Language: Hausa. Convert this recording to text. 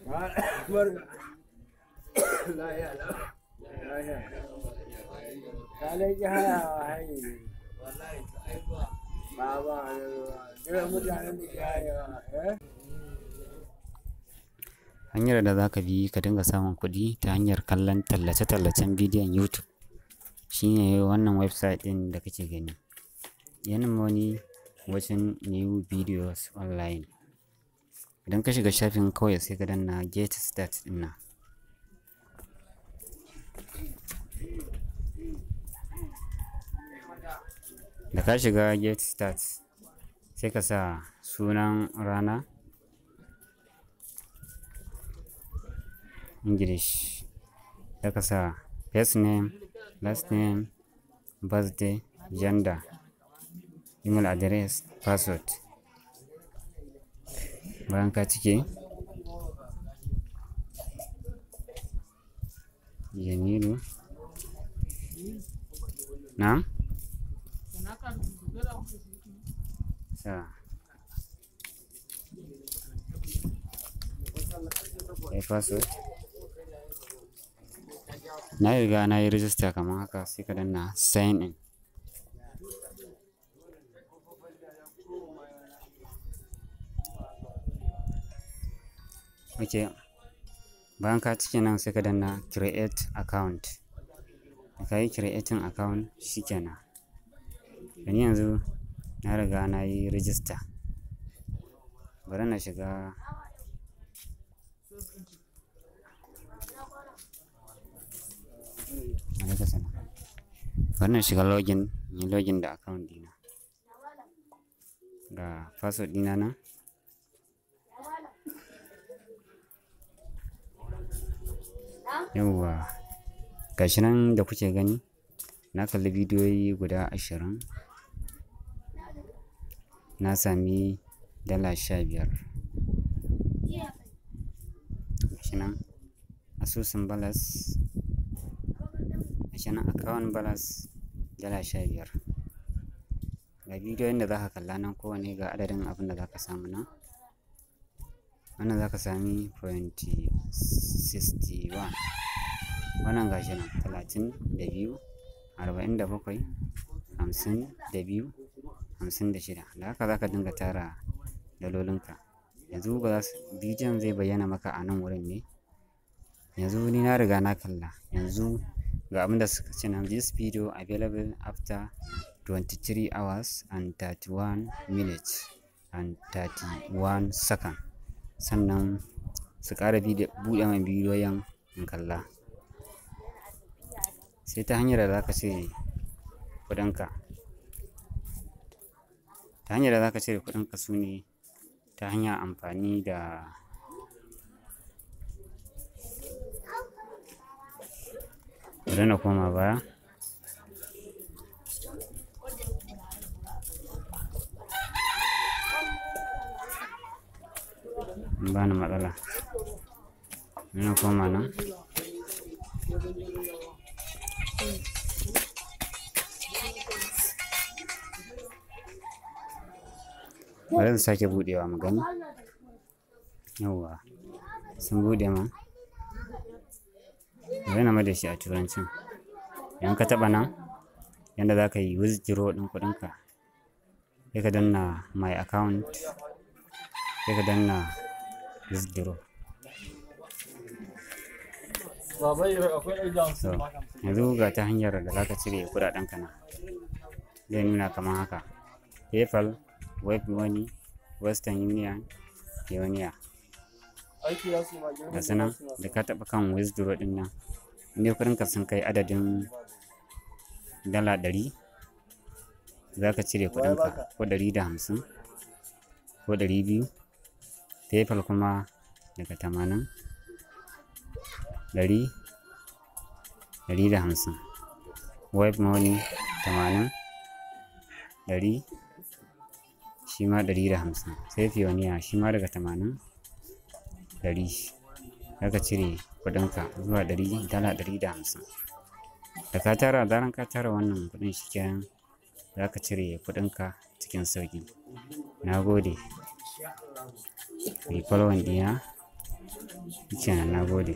Barka. Lahiya lau. Lahiya. Ka laiƙi hayawa hayi. Wallahi ta aibuwa. Ba duk mutanen da ke hayawa. Hanyar da za ka bi ka dinga samun kuɗi ta hanyar kallon tallace-tallacen bidiyon YouTube shine wannan website ɗin da kake gani. Earn money watching new videos online. Idan ka shiga shafin kawai sai ka danna get start ɗin nan. Da ka shiga get start sai ka sa sunan rana English, da ka sa first name, last name, birthday, gender, email address, password. Bayan ka cike Jamilu na sa password. Na riga na yi rijista kamar haka sai ka danna sign in. Ok, bayan ka cike nan sai ka danna create account. Da ka yi creating account shikenan. Gani yanzu na riga na yi rijista. Bari na shiga wannan shiga login, yi login da account dina. Ga password dina nan. Yawwa, gashi nan da kuke gani, na kalli bidiyoyi guda 20. Na sami $15. Gashi nan asusun balas. Gashi nan account balas $15. Ga bidiyoyin da za ka kalla nan kowane ga adadin abin da za ka samu nan. Wannan za ka sami 0.61. Wannan gashi nan 32, 47, 52, 56. Da haka za ka dinga tara dalolinka. Yanzu bidiyon zai bayyana maka a nan wurin ne. Yanzu ni na riga na kalla. Yanzu ga abin da suka ce nan, this video available after 23 hours and 31 minutes and 31 seconds. Sannan su ƙara buɗe min bidiyoyin in kalla. Sai ta hanyar da za ka cire kuɗinka. Ta hanyar da za ka cire kuɗinka su ne ta hanyar amfani da bari na koma baya. Ba ni matsala. Bari na koma nan. Bari su sake buɗewa mu gani. Yawwa, sun buɗe ma. Bari na mada shi a turancin. Idan ka taɓa nan, yanda za ka yi withdraw ɗin kuɗinka, sai ka danna my account, sai ka danna withdraw. So, yanzu ga ta hanyar da za ka cire kuɗaɗenka nan. Zai nuna kamar haka: PayPal, Wave Money, Western Union, Payoneer. Ga sanan da ka taɓa kan withdraw ɗin nan, inda kuɗinka sun kai adadin $100, za ka cire kuɗinka ko 150 ko 200. PayPal kuma daga 80, 100, 150. Wave Money 80, 100, shi ma 150. Sai Payoneer shi ma daga 80, 100. Za ka cire kuɗinka zuwa $150. Da ka tara, zaran ka tara wannan kuɗin shikenan, za ka cire kuɗinka cikin sauƙi. Na gode. Ku yi following ɗina. kenan, na gode.